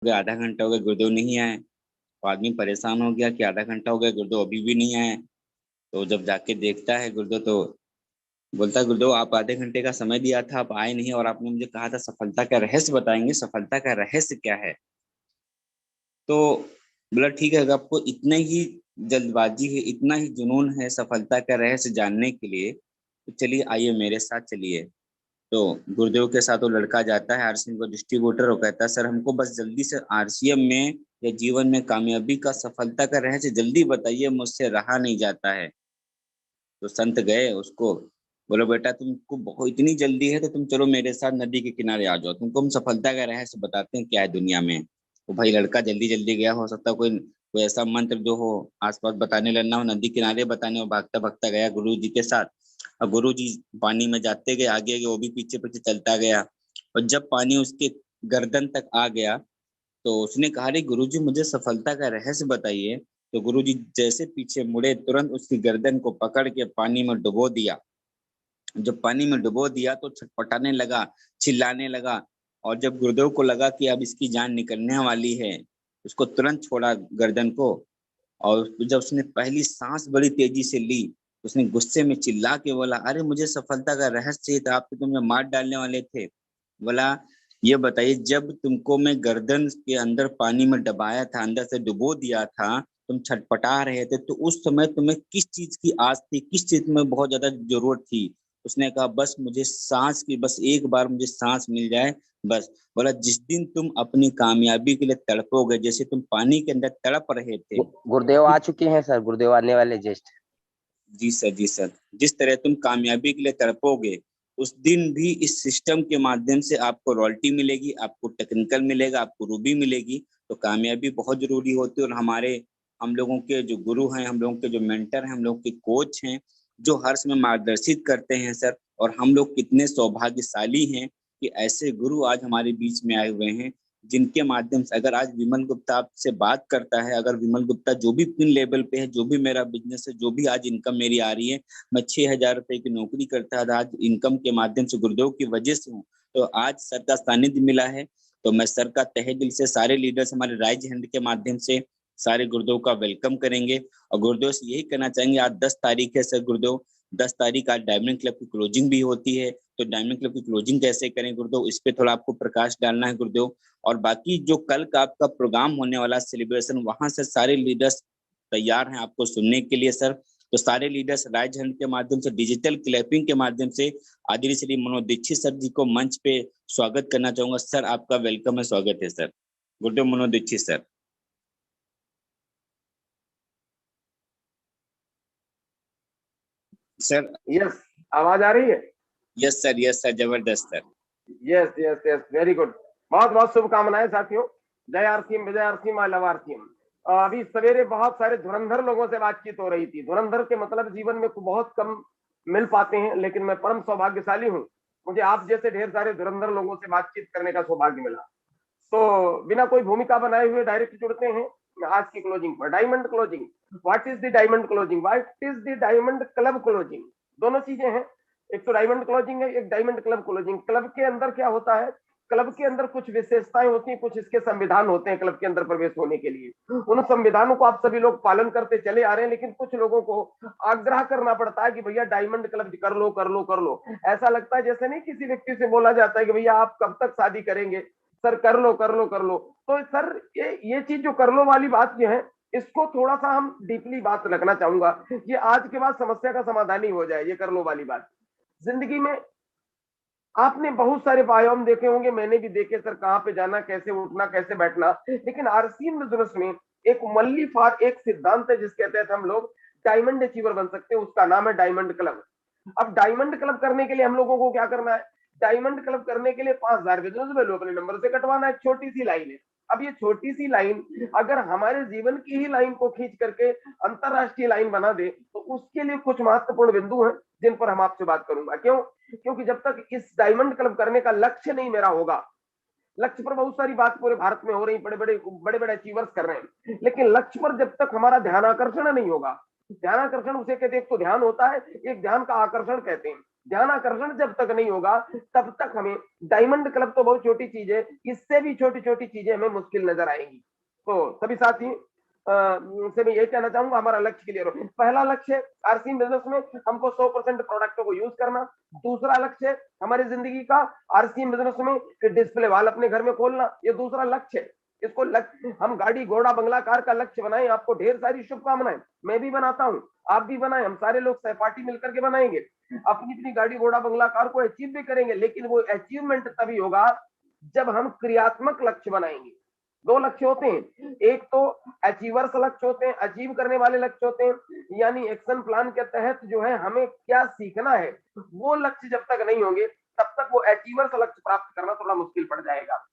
गया, आधा घंटा हो गया, गुरुदेव नहीं आए। तो आदमी परेशान हो गया कि आधा घंटा हो गया, गुरुदेव अभी भी नहीं आए। तो जब जाके देखता है गुरुदेव, तो बोलता है, गुरुदेव आप आधे घंटे का समय दिया था, आप आए नहीं, और आपने मुझे कहा था सफलता का रहस्य बताएंगे, सफलता का रहस्य क्या है? तो बोला ठीक है, अगर आपको इतना ही जल्दबाजी है, इतना ही जुनून है सफलता का रहस्य जानने के लिए, तो चलिए आइए मेरे साथ चलिए। तो गुरुदेव के साथ वो लड़का जाता है आरसीएम का डिस्ट्रीब्यूटर, और कहता है सर हमको बस जल्दी से आरसीएम में या जीवन में कामयाबी का, सफलता का रहस्य जल्दी बताइए, मुझसे रहा नहीं जाता है। तो संत गए उसको, बोलो बेटा तुमको बहुत इतनी जल्दी है तो तुम चलो मेरे साथ नदी के किनारे आ जाओ, तुमको हम सफलता का रहस्य बताते हैं क्या है दुनिया में। तो भाई लड़का जल्दी जल्दी गया, हो सकता है कोई कोई ऐसा मंत्र जो हो आसपास बताने लगना हो, नदी किनारे बताने हो, भागता भागता गया गुरु जी के साथ। और गुरु जी पानी में जाते गए, आगे आगे वो भी पीछे पीछे चलता गया। और जब पानी उसके गर्दन तक आ गया, तो उसने कहा, अरे गुरुजी मुझे सफलता का रहस्य बताइए। तो गुरुजी जैसे पीछे मुड़े, तुरंत उसकी गर्दन को पकड़ के पानी में डुबो दिया। जब पानी में डुबो दिया तो छटपटाने लगा, चिल्लाने लगा। और जब गुरुदेव को लगा कि अब इसकी जान निकलने वाली है, उसको तुरंत छोड़ा गर्दन को। और जब उसने पहली सांस बड़ी तेजी से ली, उसने गुस्से में चिल्ला के बोला, अरे मुझे सफलता का रहस्य चाहिए था, आप तो तुमने मार डालने वाले थे। बोला, ये बताइए जब तुमको मैं गर्दन के अंदर पानी में डबाया था, अंदर से डुबो दिया था, तुम छटपटा रहे थे, तो उस समय तुम्हें किस चीज की आस थी, किस चीज में बहुत ज्यादा जरूरत थी? उसने कहा, बस मुझे सांस की, बस एक बार मुझे सांस मिल जाए, बस। बोला, जिस दिन तुम अपनी कामयाबी के लिए तड़पोगे, जैसे तुम पानी के अंदर तड़प रहे थे, गुरुदेव आ चुके हैं सर, गुरुदेव आने वाले जस्ट। जी सर, जी सर, जिस तरह तुम कामयाबी के लिए तड़पोगे, उस दिन भी इस सिस्टम के माध्यम से आपको रॉयल्टी मिलेगी, आपको टेक्निकल मिलेगा, आपको रूबी मिलेगी। तो कामयाबी बहुत जरूरी होती है। और हम लोगों के जो गुरु हैं, हम लोगों के जो मेंटर हैं, हम लोगों के कोच हैं, जो हर समय मार्गदर्शित करते हैं सर। और हम लोग कितने सौभाग्यशाली हैं कि ऐसे गुरु आज हमारे बीच में आए हुए हैं, जिनके माध्यम से अगर आज विमल गुप्ता आपसे बात करता है, अगर विमल गुप्ता जो भी पिन लेवल पे है, जो भी मेरा बिजनेस है, जो भी आज इनकम मेरी आ रही है, मैं 6,000 रुपए की नौकरी करता था, आज इनकम के माध्यम से गुरुदेव की वजह से हूँ। तो आज सर का सानिध्य मिला है। तो मैं सर का तहे दिल से, सारे लीडर्स हमारे राइज हैंड के माध्यम से सारे गुरुदेव का वेलकम करेंगे। और गुरुदेव से यही कहना चाहेंगे, आज 10 तारीख है सर गुरुदेव, 10 तारीख आज डायमंड क्लब की क्लोजिंग भी होती है। तो डायमंड क्लब की क्लोजिंग कैसे करें गुरुदेव, इस पे थोड़ा आपको प्रकाश डालना है गुरुदेव। और बाकी जो कल का आपका प्रोग्राम होने वाला सेलिब्रेशन, वहां से सारे लीडर्स तैयार हैं आपको सुनने के लिए सर। तो सारे लीडर्स राइज हैंड के माध्यम से, डिजिटल क्लैपिंग के माध्यम से आदरणीय श्री मनोज दीक्षित सर जी को मंच पे स्वागत करना चाहूंगा। सर आपका वेलकम है, स्वागत है sir. Gurudev Manoj Dixit sir. Sir. Yes, आवाज आ रही है? यस सर, यस सर, जबरदस्त sir. Yes yes yes, very good. बहुत बहुत शुभकामनाएं साथियों। जय आरसीएम, विजय आरसीएम, आई लव आरसीएम। अभी सवेरे बहुत सारे धुरंधर लोगों से बातचीत हो रही थी। धुरंधर के मतलब जीवन में बहुत कम मिल पाते हैं, लेकिन मैं परम सौभाग्यशाली हूँ, मुझे आप जैसे ढेर सारे धुरंधर लोगों से बातचीत करने का सौभाग्य मिला। तो बिना कोई भूमिका बनाए हुए डायरेक्ट जुड़ते हैं आज की क्लोजिंग पर। Diamond closing, what is the diamond closing, what is the diamond club closing, दोनों चीजें हैं। एक तो डायमंड क्लोजिंग है, एक डायमंड क्लब क्लोजिंग। क्लब के अंदर क्या होता है, क्लब के अंदर कुछ विशेषताएं होती हैं, कुछ इसके संविधान होते हैं क्लब के अंदर प्रवेश होने के लिए। उन संविधानों को आप सभी लोग पालन करते चले आ रहे हैं, लेकिन कुछ लोगों को आग्रह करना पड़ता है कि भैया डायमंड क्लब कर लो कर लो कर लो। ऐसा लगता है जैसे नहीं किसी व्यक्ति से बोला जाता है कि भैया आप कब तक शादी करेंगे, सर कर लो कर लो कर लो। तो सर ये चीज जो कर लो वाली बात जो है, इसको थोड़ा सा हम डीपली बात रखना चाहूंगा, ये आज के बाद समस्या का समाधान ही हो जाए। ये कर लो वाली बात, जिंदगी में आपने बहुत सारे व्यायाम देखे होंगे, मैंने भी देखे सर, कहाँ पे जाना, कैसे उठना, कैसे बैठना। लेकिन आरसीएम बिजनेस में एक मल्ली फार एक सिद्धांत है जिसके तहत हम लोग डायमंड अचीवर बन सकते हैं, उसका नाम है डायमंड क्लब। अब डायमंड क्लब करने के लिए हम लोगों को क्या करना है, डायमंड क्लब करने के लिए 5,000 बिजनेस वैल्यू अपने नंबर से कटवाना है। छोटी सी लाइन है। अब ये छोटी सी लाइन अगर हमारे जीवन की ही लाइन को खींच करके अंतरराष्ट्रीय लाइन बना दे, तो उसके लिए कुछ महत्वपूर्ण बिंदु हैं जिन पर हम आपसे बात करूंगा। क्यों? क्योंकि जब तक इस डायमंड क्लब करने का लक्ष्य नहीं मेरा होगा, लक्ष्य पर बहुत सारी बात पूरे भारत में हो रही, बड़े बड़े अचीवर्स कर रहे हैं, लेकिन लक्ष्य पर जब तक हमारा ध्यान आकर्षण नहीं होगा, ध्यान आकर्षण उसे कहते हैं, एक तो ध्यान होता है, एक ध्यान का आकर्षण कहते हैं। ध्यानाकर्षण जब तक नहीं होगा तब तक हमें डायमंड क्लब तो बहुत छोटी चीज है, इससे भी छोटी छोटी चीजें हमें मुश्किल नजर आएंगी। तो सभी साथी से मैं ये कहना चाहूंगा, हमारा लक्ष्य क्लियर हो। पहला लक्ष्य आरसीएम बिजनेस में हमको 100% प्रोडक्टों को यूज करना। दूसरा लक्ष्य हमारी जिंदगी का आरसीएम बिजनेस में कि डिस्प्ले वाल अपने घर में खोलना, ये दूसरा लक्ष्य है। इसको लक्ष्य हम गाड़ी घोड़ा बंगला कार का लक्ष्य बनाएं। आपको ढेर सारी शुभकामनाएं, मैं भी बनाता हूं, आप भी बनाएं, हम सारे लोग सहपाठी मिलकर के बनाएंगे, अपनी अपनी गाड़ी घोड़ा बंगला कार को अचीव भी करेंगे। लेकिन वो अचीवमेंट तभी होगा जब हम क्रियात्मक लक्ष्य बनाएंगे। दो लक्ष्य होते हैं, एक तो अचीवर्स लक्ष्य होते हैं, अचीव करने वाले लक्ष्य होते हैं, यानी एक्शन प्लान के तहत जो है हमें क्या सीखना है, वो लक्ष्य जब तक नहीं होंगे तब तक वो अचीवर्स लक्ष्य प्राप्त करना थोड़ा मुश्किल पड़ जाएगा।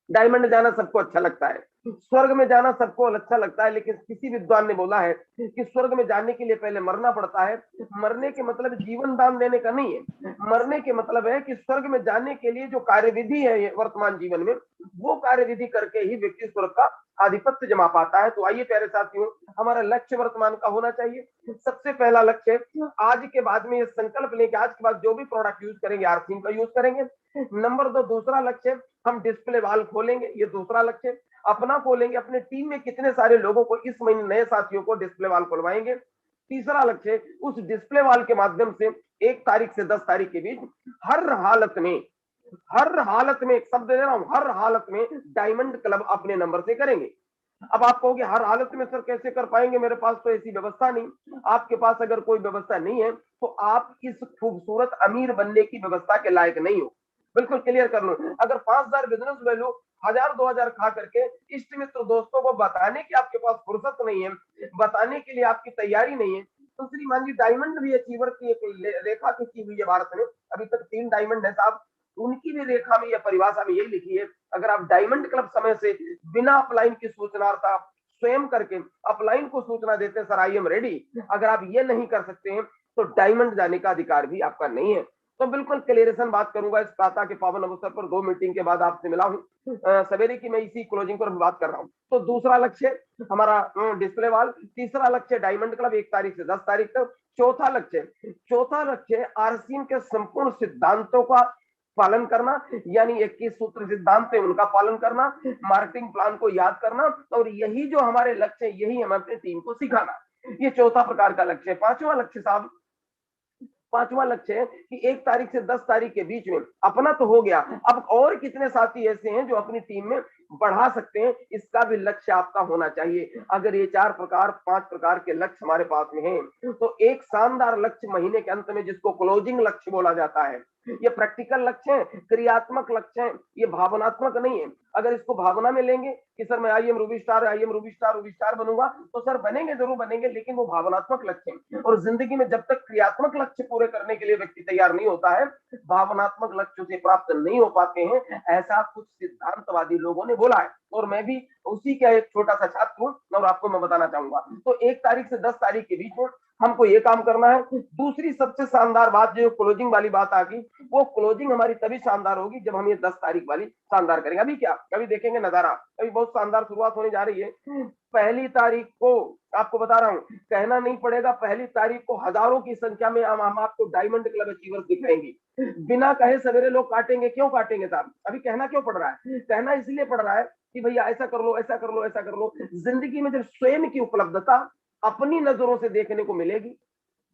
डायमंड जाना सबको अच्छा लगता है, स्वर्ग में जाना सबको अच्छा लगता है, लेकिन किसी विद्वान ने बोला है कि स्वर्ग में जाने के लिए पहले मरना पड़ता है। मरने के मतलब जीवन दान देने का नहीं है, मरने के मतलब है कि स्वर्ग में जाने के लिए जो कार्यविधि है वर्तमान जीवन में, वो कार्यविधि करके ही व्यक्ति स्वर्ग का आधिपत्य जमा पाता है। तो आइए प्यारे साथियों, हमारा लक्ष्य वर्तमान का होना चाहिए। सबसे पहला लक्ष्य, आज के बाद में ये संकल्प लें कि आज के बाद जो भी प्रोडक्ट यूज करेंगे आरसीएम का यूज करेंगे। नंबर 2, दूसरा लक्ष्य, हम डिस्प्ले वाल खोलेंगे, ये दूसरा लक्ष्य। अपना खोलेंगे, अपने टीम में कितने सारे लोगों को इस महीने नए साथियों को डिस्प्ले वाल खुलवाएंगे। तीसरा लक्ष्य, उस डिस्प्ले वाल के माध्यम से 1 तारीख से 10 तारीख के बीच हर हालत में, एक शब्द दे रहा हूं, हर हालत में डायमंड क्लब अपने नंबर से करेंगे। अब आप कहोगे हर हालत में सर कैसे कर पाएंगे, मेरे पास तो ऐसी व्यवस्था नहीं। आपके पास अगर कोई व्यवस्था नहीं है तो आप इस खूबसूरत अमीर बनने की व्यवस्था के लायक नहीं हो। बिल्कुल क्लियर कर लो, अगर 5000 बिजनेस वैल्यू 1000-2000 खा करके इष्ट मित्र दोस्तों को बताने की आपके पास फुर्सत नहीं है, बताने के लिए आपकी तैयारी नहीं है, तो श्रीमान जी डायमंड भी अचीवर की एक रेखा खींची हुई है भारत में, अभी तक 3 डायमंड है साहब, उनकी भी रेखा में या परिभाषा में यही लिखी है, अगर आप डायमंड क्लब समय से बिना अपलाइन की सूचनार्ता स्वयं करके अपलाइन को सूचना देते सर आई एम रेडी, अगर आप ये नहीं कर सकते हैं तो डायमंड जाने का अधिकार भी आपका नहीं है। तो बिल्कुल क्लियरेशन बात करूंगा इस प्रातः के पावन अवसर पर, 2 मीटिंग के बाद आपसे मिला हूं, सवेरे की मैं इसी क्लोजिंग पर बात कर रहा हूं। तो दूसरा लक्ष्य हमारा डिस्प्ले वाल, तीसरा लक्ष्य डायमंड क्लब 1 तारीख से 10 तारीख तक। चौथा लक्ष्य आरसीएम के संपूर्ण सिद्धांतों का पालन करना, यानी 21 सूत्र सिद्धांत है उनका पालन करना, मार्केटिंग प्लान को याद करना, और यही जो हमारे लक्ष्य है यही हम अपनी टीम को सिखाना, ये चौथा प्रकार का लक्ष्य है। पांचवा लक्ष्य है कि 1 तारीख से 10 तारीख के बीच में अपना तो हो गया, अब और कितने साथी ऐसे हैं जो अपनी टीम में बढ़ा सकते हैं, इसका भी लक्ष्य आपका होना चाहिए। अगर ये 5 प्रकार के लक्ष्य हमारे पास में हैं तो एक शानदार लक्ष्य महीने के अंत में, जिसको क्लोजिंग लक्ष्य बोला जाता है, ये प्रैक्टिकल लक्ष्य है, क्रियात्मक लक्ष्य है, ये भावनात्मक नहीं है। अगर इसको भावना में लेंगे कि सर मैं आई एम रूबी स्टार बनूंगा, तो सर बनेंगे, जरूर बनेंगे, लेकिन वो भावनात्मक लक्ष्य है। और जिंदगी में जब तक क्रियात्मक लक्ष्य पूरे करने के लिए व्यक्ति तैयार नहीं होता है, भावनात्मक लक्ष्यों से प्राप्त नहीं हो पाते हैं, ऐसा कुछ सिद्धांतवादी लोगों ने बोला है, और मैं भी उसी का एक छोटा सा छात्र हूं और आपको मैं बताना चाहूंगा। तो 1 तारीख से 10 तारीख के बीच में हमको ये काम करना है। दूसरी सबसे शानदार बात, जो क्लोजिंग वाली बात आ गई, वो क्लोजिंग हमारी तभी शानदार होगी जब हम ये 10 तारीख वाली शानदार करेंगे। अभी क्या, कभी देखेंगे नजारा, अभी बहुत शानदार शुरुआत होने जा रही है। 1 तारीख को आपको बता रहा हूँ, कहना नहीं पड़ेगा, 1 तारीख को हजारों की संख्या में हम आपको डायमंड क्लब अचीवर्स दिखाएंगे। बिना कहे सवेरे लोग काटेंगे, क्यों काटेंगे साहब, अभी कहना क्यों पड़ रहा है, कहना इसलिए पड़ रहा है कि भैया ऐसा कर लो, ऐसा कर लो, ऐसा कर लो। जिंदगी में जब स्वयं की उपलब्धता अपनी नजरों से देखने को मिलेगी,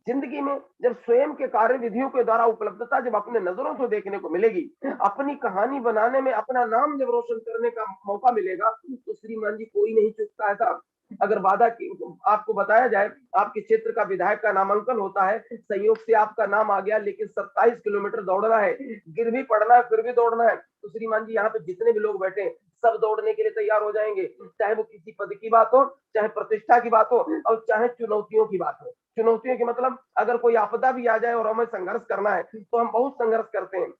जिंदगी में जब स्वयं के कार्य विधियों के द्वारा उपलब्धता जब अपने नजरों से देखने को मिलेगी, अपनी कहानी बनाने में अपना नाम जब रोशन करने का मौका मिलेगा, तो श्रीमान जी कोई नहीं चूकता है साहब। अगर वादा की आपको बताया जाए, आपके क्षेत्र का विधायक का नामांकन होता है, संयोग से आपका नाम आ गया, लेकिन 27 किलोमीटर दौड़ना है, गिर भी पड़ना है, फिर भी दौड़ना है, तो श्रीमान जी यहाँ पे जितने भी लोग बैठे सब दौड़ने के लिए तैयार हो जाएंगे, चाहे वो किसी पद की बात हो, चाहे प्रतिष्ठा की बात हो, और चाहे चुनौतियों की बात हो। चुनौतियों के मतलब अगर कोई आपदा भी आ जाए और हमें संघर्ष करना है तो हम बहुत संघर्ष करते हैं,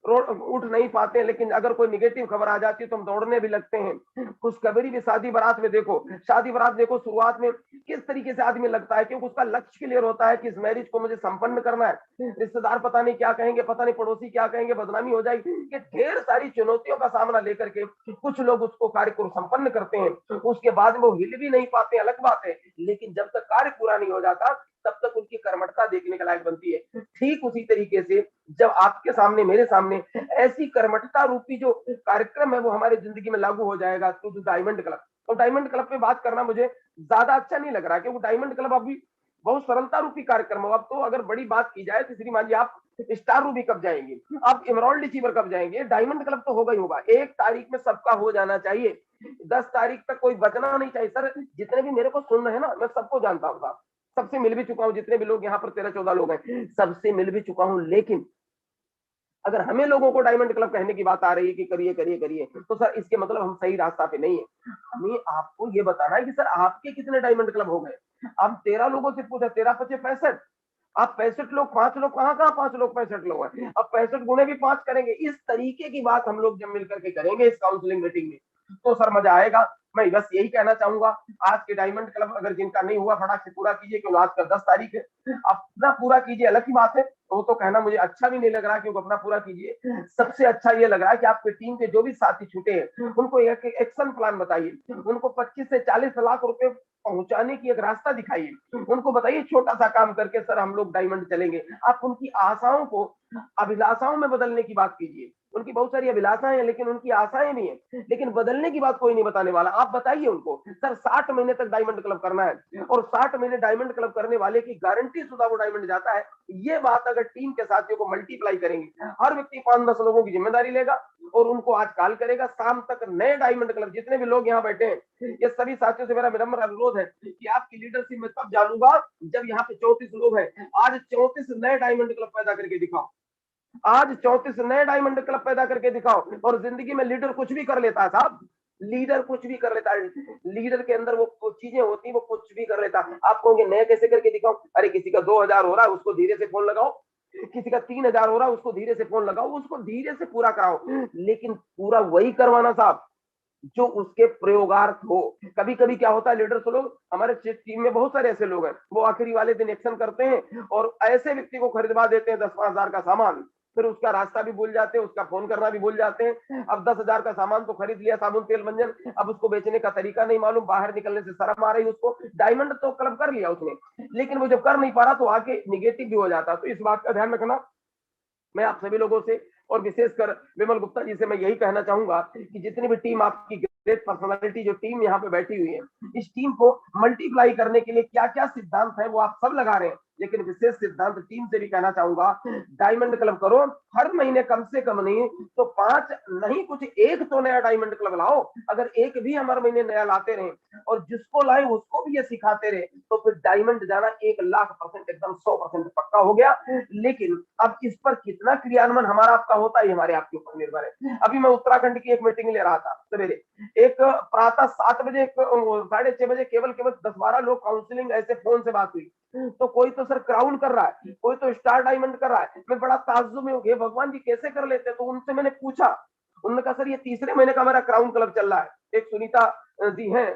उठ नहीं पाते हैं, लेकिन अगर कोई निगेटिव खबर आ जाती है तो हम दौड़ने भी लगते हैं। खुशखबरी भी शादी बारात में देखो, शादी बारात देखो, शुरुआत में किस तरीके से आदमी लगता है, क्योंकि उसका लक्ष्य क्लियर होता है कि इस मैरिज को मुझे संपन्न करना है, रिश्तेदार पता नहीं क्या कहेंगे, पता नहीं पड़ोसी क्या कहेंगे, बदनामी हो जाएगी, ये ढेर सारी चुनौतियों का सामना लेकर के कुछ लोग उसको कार्य को संपन्न करते हैं। उसके बाद वो हिल भी नहीं पाते, अलग बात है, लेकिन जब तक कार्य पूरा नहीं हो जाता तब तक उनकी कर्मठता देखने के लायक बनती है। ठीक उसी तरीके से जब आपके सामने, मेरे सामने ऐसी कर्मठता रूपी जो कार्यक्रम है वो हमारी जिंदगी में लागू हो जाएगा तो डायमंड क्लब, तो डायमंड क्लब पे बात करना मुझे ज्यादा अच्छा नहीं लग रहा, क्योंकि डायमंड क्लब अभी बहुत सरलता रूपी कार्यक्रम हो। अब तो अगर बड़ी बात की जाए तो श्रीमान जी आप स्टार रूबी कब जाएंगे, आप इमराल्ड अचीवर कब जाएंगे, डायमंड क्लब तो होगा ही होगा। 1 तारीख में सबका हो जाना चाहिए, 10 तारीख तक कोई बचना नहीं चाहिए। सर जितने भी मेरे को सुन रहे हैं ना, मैं सबको जानता हूँ, सबसे मिल भी चुका हूँ, जितने भी लोग यहाँ पर 13-14 लोग हैं सबसे मिल भी चुका हूँ। लेकिन अगर हमें लोगों को डायमंड क्लब कहने की बात आ रही है कि करिए करिए करिए, तो सर इसके मतलब हम सही रास्ता पे नहीं है। हमें आपको ये बताना है कि सर आपके कितने डायमंड क्लब हो गए। आप 13 लोगों से पूछा, 13 × 5 = 65, आप 65 लोग, 5 लोग कहाँ 5 लोग 65 लोग हैं, अब 65 गुने भी 5 करेंगे। इस तरीके की बात हम लोग जब मिल करके करेंगे इस काउंसलिंग मीटिंग में, तो सर मजा आएगा। मैं बस यही कहना चाहूंगा, आज के डायमंड क्लब अगर जिनका नहीं हुआ फटाक से पूरा कीजिए, क्योंकि आज का 10 तारीख है। अपना पूरा कीजिए, अलग की बात है, वो तो कहना मुझे अच्छा भी नहीं लग रहा, क्योंकि अपना पूरा कीजिए। सबसे अच्छा ये लग रहा है कि आपकी टीम के जो भी साथी छूटे हैं उनको एक एक्शन प्लान बताइए, उनको 25 से 40 लाख रुपए पहुंचाने की एक रास्ता दिखाइए, उनको बताइए छोटा सा काम करके सर हम लोग डायमंड चलेंगे। आप उनकी आशाओं को अभिलाषाओं में बदलने की बात कीजिए। उनकी बहुत सारी अभिलाषाएं हैं, लेकिन उनकी आशाएं भी हैं, लेकिन बदलने की बात कोई नहीं बताने वाला। आप बताइए उनको सर 60 महीने तक डायमंड क्लब करना है, और 60 महीने डायमंड क्लब करने वाले की गारंटी शुदा वो डायमंड जाता है। ये बात अगर टीम के साथियों को मल्टीप्लाई करेंगे, हर व्यक्ति 5-10 लोगों की जिम्मेदारी लेगा और उनको आज कॉल करेगा, शाम तक नए डायमंड क्लब, जितने भी लोग यहाँ बैठे हैं, ये सभी साथियों से मेरा विनम्र अनुरोध है कि आपकी लीडरशिप में तब जानूंगा जब यहाँ पे 34 लोग हैं। आज 34 नए डायमंड क्लब पैदा करके दिखाओ, आज 34 नए डायमंड क्लब पैदा करके दिखाओ। और जिंदगी में लीडर कुछ भी कर लेता है साहब, लीडर कुछ भी कर लेता है, लीडर के अंदर वो चीजें होती है, वो कुछ भी कर लेता है। आप कहोगे नए कैसे करके दिखाओ, अरे किसी का 2000 हो रहा है उसको धीरे से फोन लगाओ, किसी का 3000 हो रहा है उसको धीरे से फोन लगाओ, उसको धीरे से पूरा कराओ, लेकिन पूरा वही करवाना साहब जो उसके प्रयोगार्थ हो। कभी कभी क्या होता है, लीडर्स लोग, हमारे टीम में बहुत सारे ऐसे लोग हैं, वो आखिरी वाले दिन एक्शन करते हैं और ऐसे व्यक्ति को खरीदवा देते हैं 10-5 हजार का सामान, फिर उसका रास्ता भी भूल जाते हैं, उसका फोन करना भी भूल जाते हैं। अब 10,000 का सामान तो खरीद लिया, साबुन तेल मंजन, अब उसको बेचने का तरीका नहीं मालूम, बाहर निकलने से शर्म आ रही उसको। डायमंड तो क्लब कर लिया उसने, लेकिन वो जब कर नहीं पा रहा तो आके निगेटिव भी हो जाता। तो इस बात का ध्यान रखना। मैं आप सभी लोगों से और विशेषकर विमल गुप्ता जी से मैं यही कहना चाहूंगा कि जितनी भी टीम आपकी ग्रेट पर्सनालिटी जो टीम यहाँ पे बैठी हुई है, इस टीम को मल्टीप्लाई करने के लिए क्या क्या सिद्धांत है वो आप सब लगा रहे हैं, लेकिन विशेष सिद्धांत टीम से भी कहना चाहूंगा, डायमंड क्लब करो हर महीने, कम से कम नहीं तो 5 नहीं कुछ 1 तो नया डायमंड क्लब लाओ। अगर एक भी हम हर महीने नया लाते रहे और जिसको लाए उसको भी ये सिखाते रहे, तो फिर डायमंड जाना 1,00,000% एकदम 100% पक्का हो गया। लेकिन अब इस पर कितना क्रियान्वयन हमारा आपका होता है, हमारे आपके ऊपर निर्भर है। अभी मैं उत्तराखंड की एक मीटिंग ले रहा था सवेरे, एक प्रातः 7 बजे 6:30 बजे केवल 10-12 लोग काउंसलिंग ऐसे फोन से बात हुई। तो कोई तो सर क्राउन कर रहा है, कोई तो स्टार डायमंड कर रहा है। मैं बड़ा ताज्जुब में हो गया, भगवान जी कैसे कर लेते हैं। तो उनसे मैंने पूछा, उन्होंने कहा सर ये तीसरे महीने का मेरा क्राउन क्लब चल रहा है। एक सुनीता जी हैं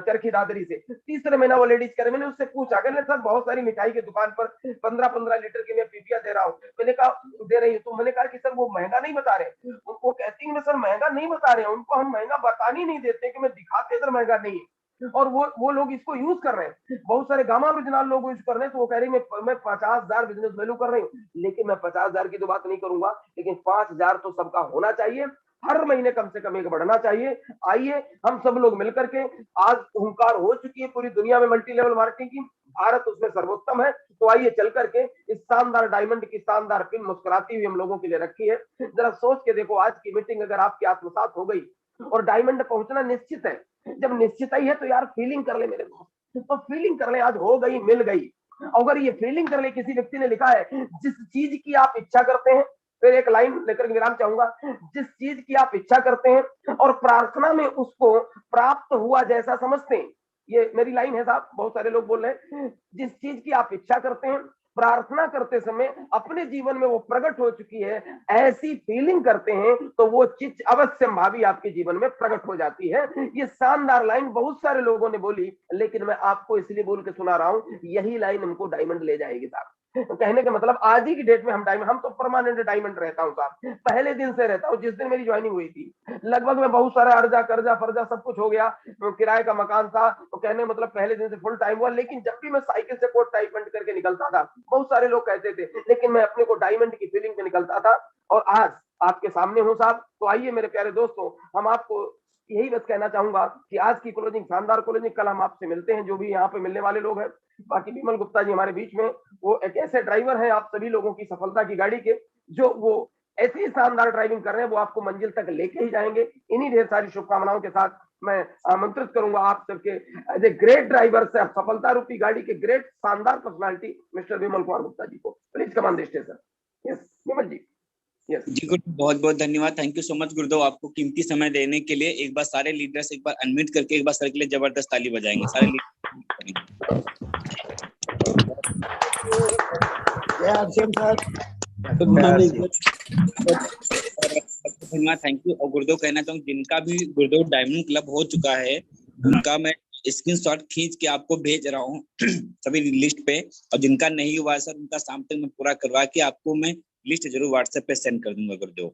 चरखी दादरी से, तीसरे महीना वो लेडीज करे। मैंने उससे पूछा, कहने सर बहुत सारी मिठाई की दुकान पर 15-15 लीटर की मैं पीपिया दे रहा हूँ। मैंने कहा दे रही हूँ, तो मैंने कहा कि सर वो महंगा नहीं बता रहे। उनको कहती हूँ सर महंगा नहीं बता रहे हैं, उनको हम महंगा बताने नहीं देते कि मैं दिखाते इधर महंगा नहीं है, और वो लोग इसको यूज कर रहे हैं। बहुत सारे गामा ओरिजिनल लोग यूज कर रहे हैं। तो वो कह रही मैं 50,000 बिजनेस वैल्यू कर रही हूँ, लेकिन मैं 50,000 की तो बात नहीं करूंगा, लेकिन 5,000 तो सबका होना चाहिए, हर महीने कम से कम एक बढ़ना चाहिए। आइए हम सब लोग मिलकर के, आज हुंकार हो चुकी है पूरी दुनिया में मल्टी लेवल मार्केटिंग की, भारत उसमें सर्वोत्तम है। तो आइए चल करके इस शानदार डायमंड की शानदार फिल्म मुस्कुराती हुई हम लोगों के लिए रखी है। जरा सोच के देखो, आज की मीटिंग अगर आपकी आत्मसात हो गई और डायमंड पहुंचना निश्चित है, जब निश्चित ही है तो यार फीलिंग कर ले मेरे दोस्त, तो फीलिंग कर ले, आज हो गई मिल गई। अगर ये फीलिंग कर ले, किसी व्यक्ति ने लिखा है जिस चीज की आप इच्छा करते हैं, फिर एक लाइन लेकर विराम चाहूंगा, जिस चीज की आप इच्छा करते हैं और प्रार्थना में उसको प्राप्त हुआ जैसा समझते हैं, ये मेरी लाइन है साहब, बहुत सारे लोग बोल रहे हैं, जिस चीज की आप इच्छा करते हैं प्रार्थना करते समय अपने जीवन में वो प्रकट हो चुकी है, ऐसी फीलिंग करते हैं तो वो चीज अवश्य भावी आपके जीवन में प्रकट हो जाती है। ये शानदार लाइन बहुत सारे लोगों ने बोली, लेकिन मैं आपको इसलिए बोल के सुना रहा हूं, यही लाइन हमको डायमंड ले जाएगी साहब। कहने का मतलब आज ही की डेट में हम तो परमानेंट डायमंड रहता हूँ साहब, पहले दिन से रहता हूँ, जिस दिन मेरी ज्वाइनिंग हुई थी लगभग में बहुत सारा अर्जा कर्जा फर्जा सब कुछ हो गया, किराए का मकान था, तो कहने मतलब पहले दिन से फुल टाइम हुआ। लेकिन जब भी मैं साइकिल से कोट टाई पेंट करके निकलता था, बहुत सारे लोग कहते थे, लेकिन मैं अपने को डायमंड की फीलिंग में निकलता था। और आज आपके सामने हूँ साहब, तो आइए मेरे प्यारे दोस्तों, हम आपको यही बस कहना चाहूंगा कि आज की क्लोजिंग शानदार क्लोजिंग, कल हम आपसे मिलते हैं जो भी यहाँ पे मिलने वाले लोग हैं। बाकी विमल गुप्ता जी हमारे बीच में, वो एक ऐसे ड्राइवर हैं आप सभी लोगों की सफलता की गाड़ी के, जो वो ऐसी शानदार ड्राइविंग कर रहे हैं, वो आपको मंजिल तक लेके ही जाएंगे। इन्हीं ढेर सारी शुभकामनाओं के साथ मैं आमंत्रित करूंगा आप सबके एज ए ग्रेट ड्राइवर से सफलता रूपी गाड़ी के ग्रेट शानदार पर्सनालिटी मिस्टर विमल कुमार गुप्ता जी को। Please come on the stage sir. Yes Vimal ji. Yes जी गुरु, बहुत बहुत धन्यवाद। थैंक यू सो मच गुरुदेव, आपको कीमती समय देने के लिए। एक बार सारे लीडर्स एक बार अनम्यूट करके एक बार सर के लिए जबरदस्त ताली बजाएंगे सारे धन्यवाद, थैंक यू। और गुरुदेव कहना चाहूँ जिनका भी गुरुदेव डायमंड क्लब हो चुका है उनका मैं स्क्रीनशॉट खींच के आपको भेज रहा हूँ सभी लिस्ट पे, और जिनका नहीं हुआ सर उनका शाम तक मैं पूरा करवा के आपको मैं लिस्ट जरूर व्हाट्सएप पे सेंड कर दूंगा गुरुदेव।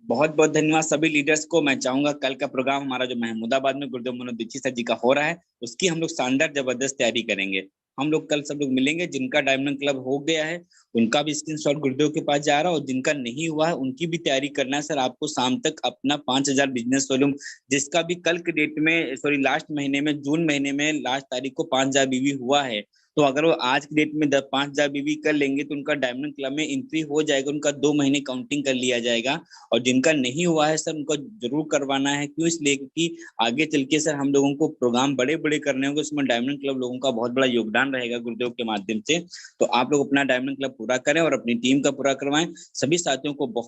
बहुत बहुत धन्यवाद सभी लीडर्स को। मैं चाहूंगा कल का प्रोग्राम हमारा जो महमूदाबाद में गुरुदेव मनोज दीक्षित सर जी का हो रहा है, उसकी हम लोग शानदार जबरदस्त तैयारी करेंगे। हम लोग कल सब लोग मिलेंगे। जिनका डायमंड क्लब हो गया है उनका भी स्क्रीनशॉट गुरुदेव के पास जा रहा है, और जिनका नहीं हुआ है उनकी भी तैयारी करना है सर। आपको शाम तक अपना 5000 बिजनेस वॉल्यूम, जिसका भी कल के डेट में लास्ट महीने में जून महीने में लास्ट तारीख को 5000 बीवी हुआ है, तो अगर वो आज की डेट में 5000 बीवी कर लेंगे तो उनका डायमंड क्लब में एंट्री हो जाएगा, उनका 2 महीने काउंटिंग कर लिया जाएगा। और जिनका नहीं हुआ है सर उनको जरूर करवाना है। क्यों? इसलिए क्योंकि आगे चल के सर हम लोगों को प्रोग्राम बड़े बड़े करने होंगे, उसमें डायमंड क्लब लोगों का बहुत बड़ा योगदान रहेगा गुरुदेव के माध्यम से। तो आप लोग अपना डायमंड क्लब पूरा करें और अपनी टीम का पूरा करवाएं। सभी साथियों को बहुत